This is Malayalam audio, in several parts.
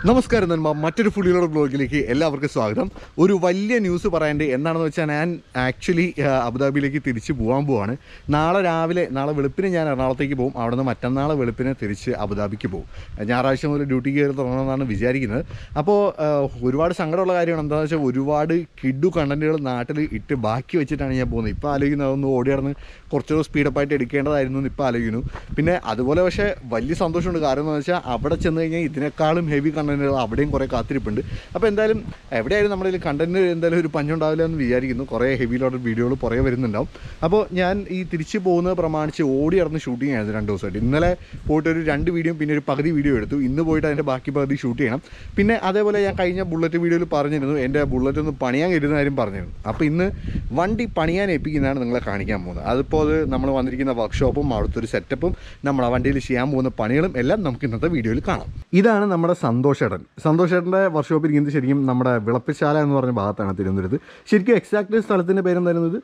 നമസ്കാരം നന്മ മറ്റൊരു ഫുള്ളിലോട് ബ്ലോഗിലേക്ക് എല്ലാവർക്കും സ്വാഗതം. ഒരു വലിയ ന്യൂസ് പറയാണ്ട് എന്താണെന്ന് വെച്ചാൽ ഞാൻ ആക്ച്വലി അബുദാബിയിലേക്ക് തിരിച്ച് പോവാണ്. നാളെ വെളുപ്പിന് ഞാൻ എറണാകുളത്തേക്ക് പോകും. അവിടെ നിന്ന് മറ്റന്നാളെ വെളുപ്പിന് തിരിച്ച് അബുദാബിക്ക് പോകും. ഞായറാഴ്ച മുതൽ ഡ്യൂട്ടി കയറി തുടങ്ങണമെന്നാണ് വിചാരിക്കുന്നത്. അപ്പോൾ ഒരുപാട് സങ്കടമുള്ള കാര്യമാണ്. എന്താണെന്ന് വെച്ചാൽ ഒരുപാട് കിഡു കണ്ടൻറ്റുകൾ നാട്ടിൽ ഇട്ട് ബാക്കി വെച്ചിട്ടാണ് ഞാൻ പോകുന്നത്. ഇപ്പോൾ ആലോചിക്കുന്നത് അതൊന്ന് ഓടിയടന്ന് കുറച്ചുകൂടെ സ്പീഡപ്പായിട്ട് എടുക്കേണ്ടതായിരുന്നു എന്ന് ഇപ്പോൾ ആലോചിക്കുന്നു. പിന്നെ അതുപോലെ പക്ഷേ വലിയ സന്തോഷമുണ്ട്. കാരണം എന്ന് വെച്ചാൽ അവിടെ ചെന്ന് കഴിഞ്ഞാൽ ഇതിനേക്കാളും ഹെവി കണ്ടൻറ്റുകൾ അവിടെയും കുറേ കാത്തിരിപ്പുണ്ട്. അപ്പോൾ എന്തായാലും എവിടെയായാലും നമ്മുടെ ഇതിൽ കണ്ടൻറ്റ് എന്തായാലും ഒരു പഞ്ഞുണ്ടാവില്ല എന്ന് വിചാരിക്കുന്നു. കുറേ ഹെവി ലോഡഡ് വീഡിയോകൾ പുറകെ വരുന്നുണ്ടാവും. അപ്പോൾ ഞാൻ ഈ തിരിച്ച് പോകുന്നത് പ്രമാണിച്ച് ഓടി നടന്ന് ഷൂട്ടിംഗ് ആയിരുന്നു 2 ദിവസമായിട്ട്. ഇന്നലെ പോയിട്ട് ഒരു 2 വീഡിയോ പിന്നെ ഒരു പകുതി വീഡിയോ എടുത്തു. ഇന്ന് പോയിട്ട് അതിൻ്റെ ബാക്കി പകുതി ഷൂട്ട് ചെയ്യണം. പിന്നെ അതേപോലെ ഞാൻ കഴിഞ്ഞ ബുള്ളറ്റ് വീഡിയോയിൽ പറഞ്ഞിരുന്നു എൻ്റെ ബുള്ളറ്റ് ഒന്ന് പണിയാൻ കരുതുന്ന കാര്യം പറഞ്ഞിരുന്നു. അപ്പോൾ ഇന്ന് വണ്ടി പണിയാൻ ഏൽപ്പിക്കുന്നതാണ് നിങ്ങളെ കാണിക്കാൻ പോകുന്നത്. അതിപ്പോൾ അത് നമ്മൾ വന്നിരിക്കുന്ന വർക്ക്ഷോപ്പും അവിടുത്തെ ഒരു സെറ്റപ്പും നമ്മൾ ആ വണ്ടിയിൽ ചെയ്യാൻ പോകുന്ന പണികളും എല്ലാം നമുക്ക് ഇന്നത്തെ വീഡിയോയിൽ കാണാം. ഇതാണ് നമ്മുടെ സന്തോഷേട്ടൻ്റെ വർക്ക്ഷോപ്പ് ഇരിക്കുന്നത് ശരിക്കും നമ്മുടെ വിളപ്പിശാല എന്ന് പറഞ്ഞ ഭാഗത്താണ് തിരുവനന്തപുരത്ത്. ശരിക്കും എക്സാക്ട് സ്ഥലത്തിൻ്റെ പേരെന്തായിരുന്നത്?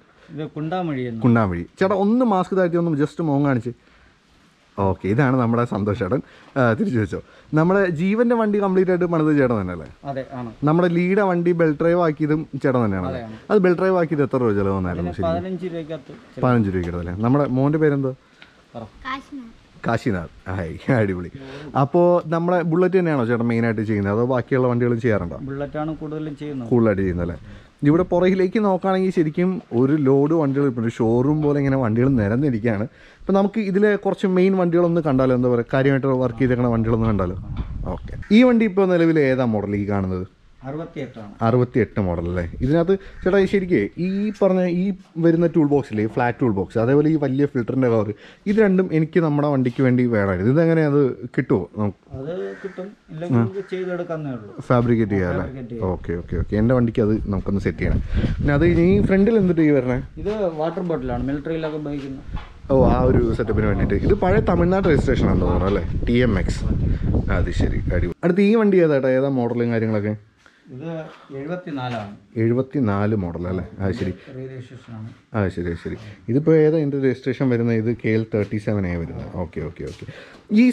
കുണ്ടാമഴി. ചേട്ടാ ഒന്ന് മാസ്ക് താഴ്ത്തി ഒന്ന് ജസ്റ്റ് മോൻ കാണിച്ച്. ഓക്കെ, ഇതാണ് നമ്മുടെ സന്തോഷേട്ടൻ. തിരിച്ചു വെച്ചോ. നമ്മുടെ ജീവൻ്റെ വണ്ടി കംപ്ലീറ്റ് ആയിട്ട് പണിത് ചേട്ടൻ തന്നെയല്ലേ? നമ്മുടെ ലീഡ വണ്ടി ബെൽറ്റ് ഡ്രൈവ് ആക്കിയതും ചേട്ടൻ തന്നെയാണ്. അത് ബെൽറ്റ് ഡ്രൈവ് ആക്കിയത് എത്ര രൂപ ചിലവ് വന്നായിരുന്നു? ശരി 15 രൂപയ്ക്ക് അല്ലേ? നമ്മുടെ മോൻ്റെ പേരെന്തോ? കാശിനാഥ്. ഹായ്, അടിപൊളി. അപ്പോൾ നമ്മുടെ ബുള്ളറ്റ് തന്നെയാണോ ചേട്ടൻ മെയിനായിട്ട് ചെയ്യുന്നത്, അതോ ബാക്കിയുള്ള വണ്ടികളും ചെയ്യാറുണ്ടോ? ബുള്ളറ്റാണ് കൂടുതലായിട്ട് ചെയ്യുന്നത് അല്ലേ? ഇവിടെ പുറകിലേക്ക് നോക്കുകയാണെങ്കിൽ ശരിക്കും ഒരു ലോഡ് വണ്ടികൾ ഇപ്പോൾ ഒരു ഷോറൂം പോലെ ഇങ്ങനെ വണ്ടികൾ നിരന്നിരിക്കുകയാണ്. അപ്പോൾ നമുക്ക് ഇതിലെ കുറച്ച് മെയിൻ വണ്ടികളൊന്ന് കണ്ടാലോ? എന്താ പറയുക, കാര്യമായിട്ട് വർക്ക് ചെയ്തേക്കുന്ന വണ്ടികളൊന്ന് കണ്ടാലോ? ഓക്കെ. ഈ വണ്ടി ഇപ്പോൾ നിലവിൽ ഏതാ മോഡൽ ഈ കാണുന്നത്? 68 മോഡൽ അല്ലേ? ഇതിനകത്ത് ചേട്ടാ ശരിക്കും ഈ പറഞ്ഞ ഈ വരുന്ന ടൂൾ ബോക്സില്ലേ, ഫ്ലാറ്റ് ടൂൾ ബോക്സ്, അതേപോലെ ഈ വലിയ ഫിൽറ്ററിൻ്റെ കവർ, ഇത് രണ്ടും എനിക്ക് നമ്മുടെ വണ്ടിക്ക് വേണ്ടി വേണമായിരുന്നു. ഇതെങ്ങനെ അത് കിട്ടുമോ? ഫാബ്രിക്കേറ്റ് ചെയ്യാം അല്ലേ? ഓക്കെ. എൻ്റെ വണ്ടിക്ക് അത് നമുക്കൊന്ന് സെറ്റ് ചെയ്യണം. പിന്നെ അത് ഈ ഫ്രണ്ടിൽ എന്തിട്ട് ഈ വരണേ? ഇത് വാട്ടർ ബോട്ടിലാണ്, മിലിറ്ററിയിലൊക്കെ ഉപയോഗിക്കുന്നത്. ഓ, ആ ഒരു സെറ്റപ്പിന് വേണ്ടിയിട്ട്. ഇത് പഴയ തമിഴ്നാട് രജിസ്ട്രേഷൻ ആണെന്ന് തോന്നുന്നു അല്ലേ? TMX. അത് ശരി, അടിപൊളി. അടുത്ത് ഈ വണ്ടി ഏതാ മോഡലും കാര്യങ്ങളൊക്കെ? ഇത് 74 മോഡൽ അല്ലേ? അത് ശരി. ശരി. ഇതിപ്പോൾ ഏതാ ഇതിൻ്റെ രജിസ്ട്രേഷൻ വരുന്നത്? ഇത് KL 37A വരുന്നത്. ഓക്കെ. ഈ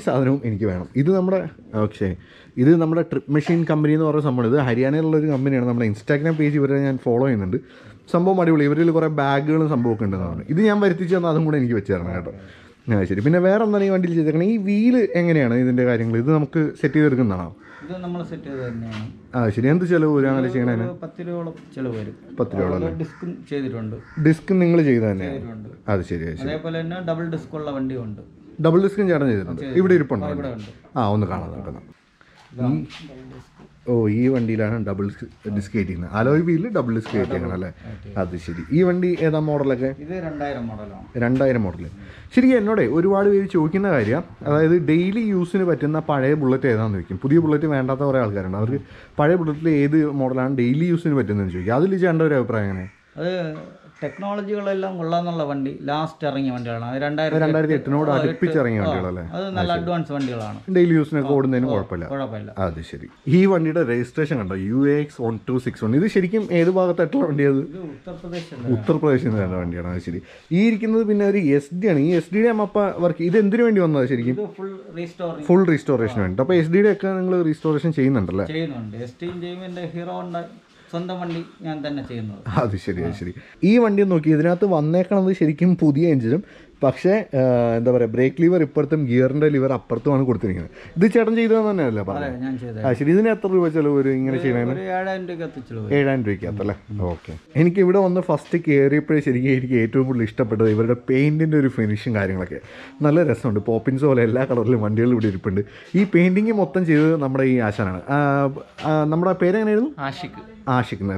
സാധനവും എനിക്ക് വേണം. ഇത് നമ്മുടെ ഇത് നമ്മുടെ ട്രിപ്പ് മെഷീൻ കമ്പനി എന്ന് പറയുന്ന സംഭവം. ഇത് ഹരിയാനയിലുള്ളൊരു കമ്പനിയാണ്. നമ്മുടെ ഇൻസ്റ്റാഗ്രാം പേജ് ഇവരെ ഞാൻ ഫോളോ ചെയ്യുന്നുണ്ട്. സംഭവം അടിപൊളി. ഇവരിൽ കുറേ ബാഗുകളും സംഭവമൊക്കെ ഉണ്ടെന്നാണ്. ഇത് ഞാൻ വരുത്തിച്ച് തന്നാൽ അതും കൂടെ എനിക്ക് വെച്ച് തരണം കേട്ടോ. ശരി. പിന്നെ വേറെ എന്താണ് ഈ വണ്ടിയിൽ ചെയ്തേക്കണം? ഈ വീല് എങ്ങനെയാണ് ഇതിൻ്റെ കാര്യങ്ങൾ? ഇത് നമുക്ക് സെറ്റ് ചെയ്തെടുക്കുന്നതാണോ? ഇത് നമ്മൾ സെറ്റ് ചെയ്ത് തന്നെയാണ്. ശരി. എന്ത് ചിലവ് വരും അങ്ങനെ ചെയ്യണേ? 10 രൂപയോളം ചിലവ് വരും. 10 രൂപയോളം. ഡിസ്കും ചെയ്തിട്ടുണ്ട്. ഡിസ്ക് നിങ്ങൾ ചെയ്ത് തന്നെയാണ്? അത് ശരി. അതേപോലെ തന്നെ ഡബിൾ ഡിസ്ക് ഉള്ള വണ്ടിയുണ്ട്. ഡബിൾ ഡിസ്കും ചേട്ടൻ ചെയ്തിട്ടുണ്ട്? ഇവിടെ ഇരിപ്പുണ്ടോ? ഒന്ന് കാണാം. ഓ, ഈ വണ്ടിയിലാണ് ഡബിൾ ഡിസ്ക് കയറ്റിക്കുന്നത്. അലോയ് വീല് ഡബിൾ ഡിസ്ക് കയറ്റിയാണ് അല്ലേ? അത് ശരി. ഈ വണ്ടി ഏതാ മോഡലൊക്കെ? ഇത് 2000 മോഡലാണ്. 2000 മോഡൽ. ശരിക്കും എന്നോട് ഒരുപാട് പേര് ചോദിക്കുന്ന കാര്യം, അതായത് ഡെയിലി യൂസിന് പറ്റുന്ന പഴയ ബുള്ളറ്റ് ഏതാണെന്ന് ചോദിക്കും. പുതിയ ബുള്ളറ്റ് വേണ്ടാത്ത കുറേ ആൾക്കാരുണ്ട്. അവർക്ക് പഴയ ബുള്ളറ്റിൽ ഏത് മോഡലാണ് ഡെയിലി യൂസിന് പറ്റുന്നതെന്ന് ചോദിക്കും. അതിൽ ചേട്ടൻ്റെ ഒരു അഭിപ്രായം എങ്ങനെ? അത് ടെക്നോളജികളെല്ലാം കൊള്ളാന്നുള്ള വണ്ടി ലാസ്റ്റ് ഇറങ്ങിയ വണ്ടികളാണ്. 2008 അടുപ്പിച്ചിറങ്ങിയ വണ്ടികളല്ലേ? അത് നല്ല അഡ്വാൻസ് വണ്ടികളാണ്. ഡെയിലി യൂസിനൊക്കെ ഓടുന്നതിന് കുഴപ്പമില്ല. അത് ശരി. ഈ വണ്ടിയുടെ രജിസ്ട്രേഷൻ കണ്ടോ? UAX 1261. ഇത് ശരിക്കും ഏത് ഭാഗത്തായിട്ടുള്ള വണ്ടിയത്? ഉത്തർപ്രദേശിൽ നിന്ന് വരുന്ന വണ്ടിയാണ്. അത് ശരി. ഈ ഇരിക്കുന്നത് പിന്നെ ഒരു SD ആണ്. ഈ SD അമ്മ വർക്ക് ഇത് എന്തിനു വേണ്ടി വന്നത് ശരിക്കും? ഫുൾ റീസ്റ്റോറേഷന് വേണ്ടി. അപ്പോൾ SD ഒക്കെ നിങ്ങൾ റീസ്റ്റോറേഷൻ ചെയ്യുന്നുണ്ടല്ലേ? സ്വന്തം വണ്ടി ഞാൻ തന്നെ ചെയ്യുന്നത്. അത് ശരി. ഈ വണ്ടി നോക്കി, ഇതിനകത്ത് വന്നേക്കണത് ശരിക്കും പുതിയ എഞ്ചിനും, പക്ഷേ എന്താ പറയുക, ബ്രേക്ക് ലിവർ ഇപ്പുറത്തും ഗിയറിൻ്റെ ലിവർ അപ്പുറത്തുമാണ് കൊടുത്തിരിക്കുന്നത്. ഇത് ചേട്ടൻ ചെയ്തതെന്ന് തന്നെയല്ലേ പറഞ്ഞത്? ശരി. ഇതിന് എത്ര രൂപ ചിലവ് വരും ഇങ്ങനെ ചെയ്യണേന്? 7000 രൂപയ്ക്കകത്തല്ലേ? ഓക്കെ. എനിക്ക് ഇവിടെ വന്ന് ഫസ്റ്റ് കയറിയപ്പോഴേ ശരിക്കും എനിക്ക് ഏറ്റവും കൂടുതൽ ഇഷ്ടപ്പെട്ടത് ഇവരുടെ പെയിൻറ്റിൻ്റെ ഒരു ഫിനിഷും കാര്യങ്ങളൊക്കെ നല്ല രസമുണ്ട്. പോപ്പിൻസ് പോലെ എല്ലാ കളറിലും വണ്ടികളും ഇവിടെ ഇരിപ്പുണ്ട്. ഈ പെയിൻറ്റിങ് മൊത്തം ചെയ്തത് നമ്മുടെ ഈ ആശാനാണ്. നമ്മുടെ പേരെങ്ങനെയായിരുന്നു? ആഷിക്.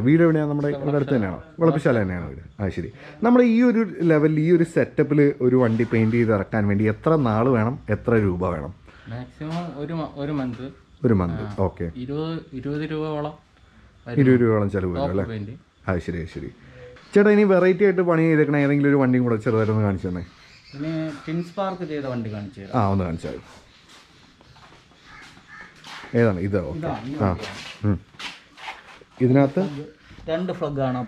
വീട് എവിടെയാണ്? നമ്മുടെ ഇവിടെ അടുത്ത് തന്നെയാണോ? വിളപ്പിശാല തന്നെയാണോ വീട്? ശരി. നമ്മുടെ ഈ ഒരു ലെവലിൽ ഈ ഒരു സെറ്റപ്പിൽ ഒരു വണ്ടി പെയിൻറ്റ് ചെയ്ത് ഇറക്കാൻ വേണ്ടി എത്ര നാൾ വേണം, എത്ര രൂപ വേണം? മാക്സിമം ഒരു മന്ത്. ഓക്കെ. 20 രൂപയോളം ചിലവ് വരും അല്ലേ? ശരി. ചേട്ടാ, ഇനി വെറൈറ്റി ആയിട്ട് പണി ചെയ്തേക്കണ ഏതെങ്കിലും ഒരു വണ്ടിയും കൂടെ ചെറുതായിട്ടൊന്ന് കാണിച്ചു തന്നെ. വണ്ടി കാണിച്ചു ഒന്ന് കാണിച്ചാൽ ഏതാണ്? ഇതോ? ഇതിനകത്ത് 2 ഫ്ലഗ് ആണ്.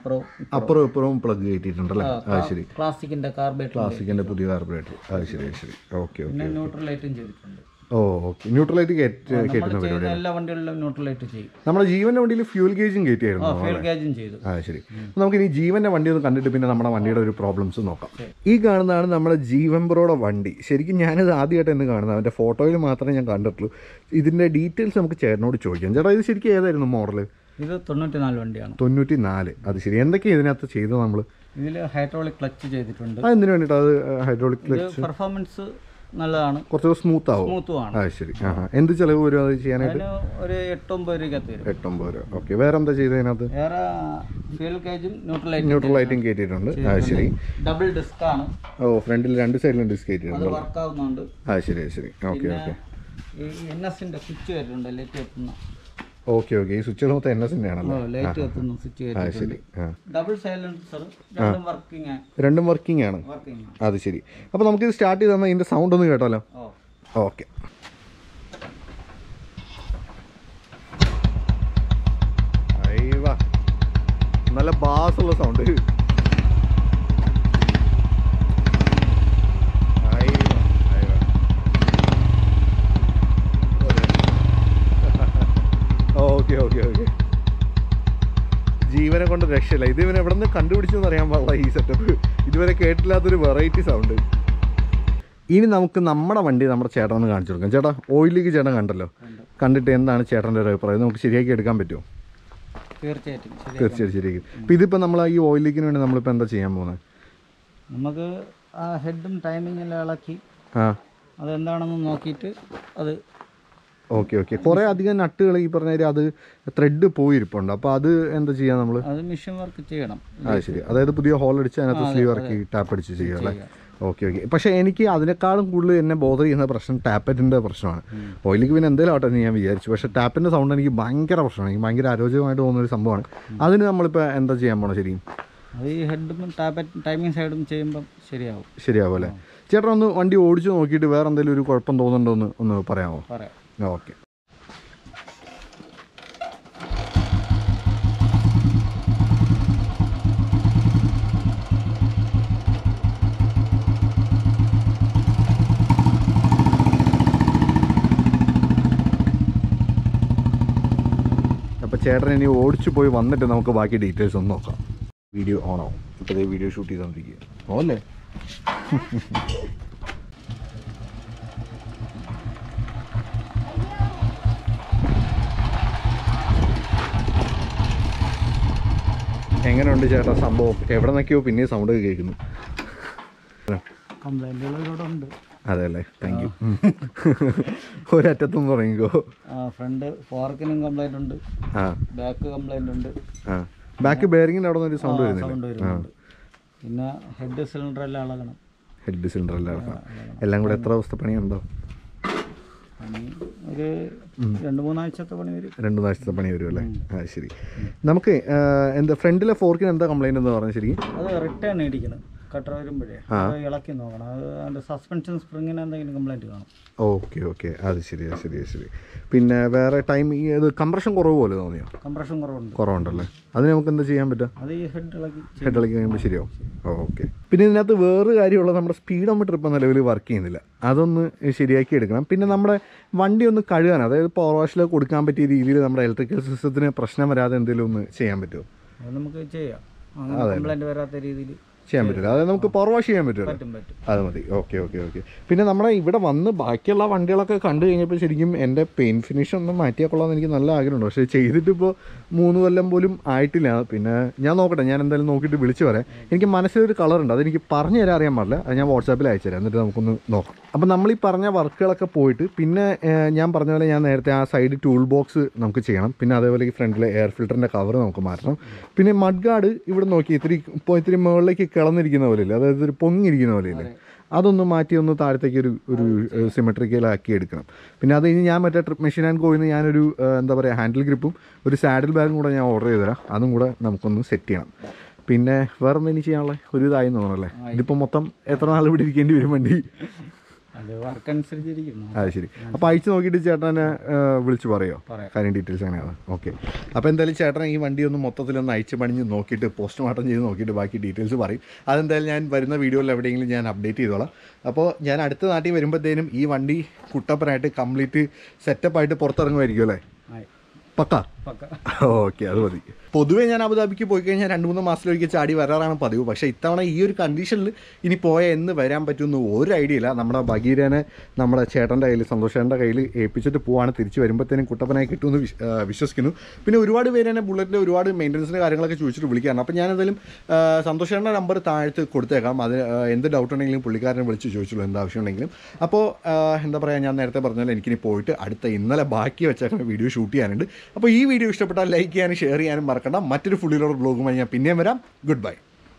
അപ്പുറവും ഇപ്പുറവും പ്ലഗ് കയറ്റിയിട്ടുണ്ടല്ലേ? ശരി. ക്ലാസിക്കിന്റെ പുതിയ കാർബറേറ്റർ. ശരി. ഓക്കെ. ന്യൂട്രൽ ലൈറ്റും ചെയ്തിട്ടുണ്ട്. ഓ ഓക്കെ. ന്യൂട്രലൈറ്റ് കയറ്റുന്ന പരിപാടി. എല്ലാ വണ്ടികളിലും ന്യൂട്രലൈറ്റ് ചെയ്യും. നമ്മുടെ ജീവൻ്റെ വണ്ടിയിൽ ഫ്യൂൽ ഗേജും കയറ്റിയായിരുന്നു. ഫ്യൂൽ ഗേജും ചെയ്തു. ശരി. നമുക്ക് ഇനി ജീവൻ്റെ വണ്ടി ഒന്ന് കണ്ടിട്ട് പിന്നെ നമ്മുടെ വണ്ടിയുടെ ഒരു പ്രോബ്ലംസ് നോക്കാം. ഈ കാണുന്നതാണ് നമ്മുടെ ജീവൻ ബ്രോയുടെ വണ്ടി. ശരിക്കും ഞാനിത് ആദ്യമായിട്ട് എന്ന് കാണുന്നത്, അവൻ്റെ ഫോട്ടോയിൽ മാത്രമേ ഞാൻ കണ്ടിട്ടുള്ളൂ. ഇതിൻ്റെ ഡീറ്റെയിൽസ് നമുക്ക് ചേട്ടനോട് ചോദിക്കാം. ചേട്ടാ ഇത് ശരിക്കും ഏതായിരുന്നു മോഡൽ? ഇത് 94 വണ്ടിയാണ്. 94. അത് ശരി. എന്തൊക്കെയാണ് ഇതിനകത്ത് ചെയ്തത് നമ്മൾ? ഇതിൽ ഹൈഡ്രോളിക് ക്ലച്ച് ചെയ്തിട്ടുണ്ട്. എന്തിനു വേണ്ടിയിട്ട് അത് ഹൈഡ്രോളിക് ക്ലച്ച്? പെർഫോമൻസ് നല്ലതാണ്, കുറച്ച് സ്മൂത്ത് ആവും. ശരി. എന്ത് ചിലവ് വരും അത് ചെയ്യാനായിട്ട്? ഒരു 8-9 രൂപയ്ക്കകത്ത് വരും. 8-9 രൂപ. ഓക്കെ. വേറെ എന്താ ചെയ്തതിനകത്ത്? വേറെ ഫ്യൂൽ ഗേജും ന്യൂട്രലൈറ്റും കയറ്റിയിട്ടുണ്ട്. ശരി. ഡബിൾ ഡിസ്ക് ആണ്. ഫ്രണ്ടിൽ 2 സൈഡിലും ഡിസ്ക് കയറ്റിയിട്ടുണ്ട്. വർക്ക് ആവുന്നുണ്ട്. ശരി. ഓക്കെ. ഈ NS-ന്റെ സ്വിച്ച് വരുന്നുണ്ട്, ലൈറ്റ് എത്തുന്ന. ഓക്കെ. ഈ സ്വിച്ചുകൾ മൊത്തം NS-ന്റെ ആണല്ലോ. ലൈറ്റ് എത്തുന്ന സ്വിച്ച്. ശരി. ഡബിൾ സൈലൻസർ, രണ്ടും വർക്കിംഗ് ആണ്. അത് ശരി. അപ്പോൾ നമുക്കിത് സ്റ്റാർട്ട് ചെയ്ത് തന്നാൽ ഇതിൻ്റെ സൗണ്ട് ഒന്ന് കേട്ടാലോ? ഓക്കെ. അയ്യവാ, നല്ല ബാസുള്ള സൗണ്ട്. ഓക്കെ. ജീവനെ കൊണ്ട് രക്ഷയില്ല. ഇത് ഇവൻ എവിടെ നിന്ന് കണ്ടുപിടിച്ചെന്ന് അറിയാൻ പാടില്ല ഈ സെറ്റപ്പ്. ഇതുവരെ കേട്ടില്ലാത്തൊരു വെറൈറ്റി സൗണ്ട്. ഇനി നമുക്ക് നമ്മുടെ വണ്ടി നമ്മുടെ ചേട്ടനൊന്ന് കാണിച്ചു കൊടുക്കാം. ചേട്ടാ, ഓയിൽ ലീക്ക് ചേട്ടൻ കണ്ടല്ലോ. കണ്ടിട്ട് എന്താണ് ചേട്ടൻ്റെ ഒരു അഭിപ്രായം? നമുക്ക് ശരിയാക്കി എടുക്കാൻ പറ്റുമോ? തീർച്ചയായിട്ടും ശരിയാക്കി. ഇപ്പം ഇതിപ്പോൾ നമ്മൾ ഈ ഓയിൽ ലീക്കിന് വേണ്ടി നമ്മളിപ്പോൾ എന്താ ചെയ്യാൻ പോകുന്നത്? നമുക്ക് ആ ഹെഡും ടൈമിംഗ് എല്ലാം ഇളക്കി അതെന്താണെന്ന് നോക്കിയിട്ട് അത്. ഓക്കെ. കുറേ അധികം നട്ടുകൾ ഈ പറഞ്ഞ അത് ത്രെഡ് പോയിരിപ്പുണ്ട്. അപ്പോൾ അത് എന്താ ചെയ്യാം നമ്മൾ? അത് മെഷീൻ വർക്ക് ചെയ്യണം. ശരി. അതായത് പുതിയ ഹോൾ അടിച്ച് അതിനകത്ത് സ്ലീവ് ഇറക്കി ടാപ്പ് അടിച്ച് ചെയ്യുക അല്ലേ? ഓക്കെ. പക്ഷേ എനിക്ക് അതിനേക്കാളും കൂടുതൽ എന്നെ ബോധർ ചെയ്യുന്ന പ്രശ്നം ടാപ്പറ്റിൻ്റെ പ്രശ്നമാണ്. ഓയിലേക്ക് പിന്നെ എന്തെങ്കിലും ആവട്ടെ എന്ന് ഞാൻ വിചാരിച്ചു. പക്ഷേ ടാപ്പിൻ്റെ സൗണ്ട് എനിക്ക് ഭയങ്കര പ്രശ്നമാണ്. എനിക്ക് ഭയങ്കര അരോചകമായിട്ട് തോന്നുന്നൊരു സംഭവമാണ്. അതിന് നമ്മളിപ്പോൾ എന്താ ചെയ്യാൻ പോകണം? ശരിയും അത് ഈ ഹെഡും ടൈമിംഗ് സൈഡും ചെയ്യുമ്പം ശരിയാവും അല്ലേ? ചേട്ടൻ ഒന്ന് വണ്ടി ഓടിച്ച് നോക്കിയിട്ട് വേറെ എന്തെങ്കിലും ഒരു കുഴപ്പം തോന്നുന്നുണ്ടോ ഒന്ന് പറയാമോ? ഓക്കെ. അപ്പോൾ ചേട്ടൻ ഇനി ഓടിച്ചു പോയി വന്നിട്ട് നമുക്ക് ബാക്കി ഡീറ്റെയിൽസ് ഒന്ന് നോക്കാം. വീഡിയോ ഓണാവും. ഇപ്പോൾ വീഡിയോ ഷൂട്ട് ചെയ്തുകൊണ്ടിരിക്കുക. ഓല്ലേ? എങ്ങനെയുണ്ട് ചേട്ടാ സംഭവം? എവിടെ നിന്നൊക്കെയോ പിന്നെ സൗണ്ട് കേൾക്കുന്നു. അതെ അല്ലേ? Thank you. ഒരറ്റത്തൊന്നും തുടങ്ങിക്കോ. ഫ്രണ്ട് ഫോർക്കിനും കംപ്ലൈന്റ് ഉണ്ട്, ബാക്ക് കംപ്ലൈന്റ് ഉണ്ട്. ബാക്ക് ബെയറിങ്ങിൻ്റെ അവിടെ നിന്നൊരു സൗണ്ട് വരുന്നുണ്ട്. പിന്നെ ഹെഡ് സിലിണ്ടർ എല്ലാം ഇളകണം. എല്ലാം കൂടെ എത്ര ദിവസത്തെ പണിയുണ്ടോ? ഒരു 2-3 ആഴ്ചത്തെ പണി വരും. 2 ആഴ്ചത്തെ പണി വരും അല്ലേ? ശരി. നമുക്ക് എന്താ ഫ്രണ്ടിലെ ഫോർക്കിന് എന്താ കംപ്ലൈൻറ്റ് എന്ന് പറഞ്ഞാൽ? ശരി, അത് റിട്ടേൺ ഇടിക്കണം. കട്ടർ വരുമ്പോഴേ ഇളക്കി നോക്കണം. അത് അതിൻ്റെ സസ്പെൻഷൻ സ്പ്രിങ്ങിന് എന്തെങ്കിലും കംപ്ലൈൻറ്റ് കാണും. ഓക്കെ. അത് ശരി. പിന്നെ വേറെ ടൈം ഇത് കംപ്രഷൻ കുറവ് പോലെ തോന്നിയോ? കംപ്രഷൻ കുറവുണ്ടല്ലേ? അതിന് നമുക്ക് എന്താ ചെയ്യാൻ പറ്റുക? അത് ഈ ഹെഡ് ഇളക്കി കഴിയുമ്പോൾ ശരിയാവും. ഓക്കെ. പിന്നെ ഇതിനകത്ത് വേറൊരു കാര്യമുള്ള, നമ്മുടെ സ്പീഡോമീറ്റർ ഇപ്പം നിലവിൽ വർക്ക് ചെയ്യുന്നില്ല. അതൊന്ന് ശരിയാക്കി എടുക്കണം. പിന്നെ നമ്മുടെ വണ്ടി ഒന്ന് കഴുകാൻ, അതായത് പവർ വാഷിൽ കൊടുക്കാൻ പറ്റിയ രീതിയിൽ നമ്മുടെ ഇലക്ട്രിക്കൽ സിസ്റ്റത്തിന് പ്രശ്നം വരാതെ എന്തെങ്കിലും ഒന്ന് ചെയ്യാൻ പറ്റുമോ? അത് നമുക്ക് ചെയ്യാം. കംപ്ലൈൻറ്റ് വരാത്ത രീതിയിൽ ചെയ്യാൻ പറ്റില്ല. അതായത് നമുക്ക് പവർ വാഷ് ചെയ്യാൻ പറ്റുമല്ലോ? അത് മതി. ഓക്കെ. പിന്നെ നമ്മുടെ ഇവിടെ വന്ന് ബാക്കിയുള്ള വണ്ടികളൊക്കെ കണ്ടു കഴിഞ്ഞപ്പോൾ ശരിക്കും എൻ്റെ പെയിൻറ്റ് ഫിനിഷ് ഒന്ന് മാറ്റിയാൽ കൊള്ളാമെന്ന് എനിക്ക് നല്ല ആഗ്രഹമുണ്ട്. പക്ഷേ ചെയ്തിട്ടിപ്പോൾ 3 കൊല്ലം പോലും ആയിട്ടില്ല. പിന്നെ ഞാൻ നോക്കട്ടെ, ഞാൻ എന്തായാലും നോക്കിയിട്ട് വിളിച്ച് പറയാം. എനിക്ക് മനസ്സിലൊരു കളറുണ്ട്, അതെനിക്ക് പറഞ്ഞു തരാൻ അറിയാൻ പാടില്ല. അത് ഞാൻ വാട്സാപ്പിൽ അയച്ചു തരാം, എന്നിട്ട് നമുക്കൊന്ന് നോക്കാം. അപ്പോൾ നമ്മൾ ഈ പറഞ്ഞ വർക്കുകളൊക്കെ പോയിട്ട് പിന്നെ ഞാൻ പറഞ്ഞ പോലെ ഞാൻ നേരത്തെ ആ സൈഡ് ടൂൾ ബോക്സ് നമുക്ക് ചെയ്യണം. പിന്നെ അതേപോലെ ഈ ഫ്രണ്ടിലെ എയർ ഫിൽറ്ററിൻ്റെ കവർ നമുക്ക് മാറ്റണം. പിന്നെ മഡ് ഗാർഡ് ഇവിടെ നോക്കി ഇത്തിരി മുകളിലേക്ക് കിളന്നിരിക്കുന്ന പോലെയില്ല, അതായത് ഒരു പൊങ്ങിയിരിക്കുന്ന പോലെയില്ല, അതൊന്ന് മാറ്റി ഒന്ന് താഴത്തേക്ക് ഒരു സിമെട്രിക്കലാക്കി എടുക്കണം. പിന്നെ അത് കഴിഞ്ഞ് ഞാൻ മറ്റേ ട്രിപ്പ് മെഷീൻ ആൻഡ് കോയിന്ന് ഞാനൊരു എന്താ പറയുക ഹാൻഡിൽ ഗ്രിപ്പും ഒരു സാഡിൽ ബാഗും കൂടെ ഞാൻ ഓർഡർ ചെയ്ത് തരാം. അതും കൂടെ നമുക്കൊന്ന് സെറ്റ് ചെയ്യണം. പിന്നെ വേറെ എന്തെങ്കിലും ചെയ്യാനുള്ള ഒരു ഇതായി തോന്നണല്ലേ? ഇതിപ്പോൾ മൊത്തം എത്ര നാൾ ഇവിടെ ഇരിക്കേണ്ടി വരും വണ്ടി? അത് വർക്ക് അനുസരിച്ചിരിക്കുന്നു. അത് ശരി. അപ്പോൾ അയച്ച് നോക്കിയിട്ട് ചേട്ടനെ വിളിച്ച് പറയുമോ പറയാം. കാര്യം ഡീറ്റെയിൽസ് അങ്ങനെയാണ്? ഓക്കെ. അപ്പോൾ എന്തായാലും ചേട്ടൻ ഈ വണ്ടി ഒന്ന് മൊത്തത്തിലൊന്ന് അയച്ച് പണിഞ്ഞ് നോക്കിയിട്ട് പോസ്റ്റ്മോർട്ടം ചെയ്ത് നോക്കിയിട്ട് ബാക്കി ഡീറ്റെയിൽസ് പറയും. അതെന്തായാലും ഞാൻ വരുന്ന വീഡിയോയിൽ എവിടെയെങ്കിലും ഞാൻ അപ്ഡേറ്റ് ചെയ്തോളാം. അപ്പോൾ ഞാൻ അടുത്ത നാട്ടിൽ വരുമ്പോഴത്തേനും ഈ വണ്ടി കുട്ടപ്പനായിട്ട് കംപ്ലീറ്റ് സെറ്റപ്പായിട്ട് പുറത്തിറങ്ങുമായിരിക്കും അല്ലേ? പക്ക. ഓക്കെ, അത് മതി. പൊതുവേ ഞാൻ അബുദാബിക്ക് പോയി കഴിഞ്ഞാൽ 2-3 മാസത്തിലൊരിക്കൽ ചാടി വരാറാണ് പതിവ്. പക്ഷേ ഇത്തവണ ഈ ഒരു കണ്ടീഷനിൽ ഇനി പോയാൽ എന്ന് വരാൻ പറ്റുമെന്ന് ഒരു ഐഡിയ ഇല്ല. നമ്മുടെ ബഗീരനെ നമ്മുടെ ചേട്ടൻ്റെ കയ്യിൽ, സന്തോഷേൻ്റെ കയ്യിൽ ഏൽപ്പിച്ചിട്ട് പോവാണ്. തിരിച്ച് വരുമ്പോഴത്തേനും കുട്ടപ്പനായി കിട്ടുമെന്ന് വിശ്വസിക്കുന്നു. പിന്നെ ഒരുപാട് പേര് തന്നെ ബുള്ളറ്റിൻ്റെ ഒരുപാട് മെയിൻ്റനൻസിൻ്റെ കാര്യങ്ങളൊക്കെ ചോദിച്ചിട്ട് വിളിക്കാറുണ്ട്. അപ്പോൾ ഞാൻ എന്തായാലും സന്തോഷേൻ്റെ നമ്പർ താഴത്ത് കൊടുത്തേക്കാം. അത് എന്ത് ഡൗട്ട് ഉണ്ടെങ്കിലും പുള്ളിക്കാരനെ വിളിച്ച് ചോദിച്ചുള്ളൂ, എന്ത് ആവശ്യമുണ്ടെങ്കിലും. അപ്പോൾ എന്താ പറയുക, ഞാൻ നേരത്തെ പറഞ്ഞാൽ എനിക്കിനി പോയിട്ട് ഇന്നലെ ബാക്കി വെച്ചേക്കുന്ന വീഡിയോ ഷൂട്ട് ചെയ്യാനുണ്ട്. അപ്പോൾ ഈ വീഡിയോ ഇഷ്ടപ്പെട്ടാൽ ലൈക്ക് ചെയ്യാനും ഷെയർ ചെയ്യാനും മറക്കണ്ട. മറ്റൊരു ഫുള്ളിലോട് ബ്ലോഗുമായി ഞാൻ പിന്നെയും വരാം. Good bye.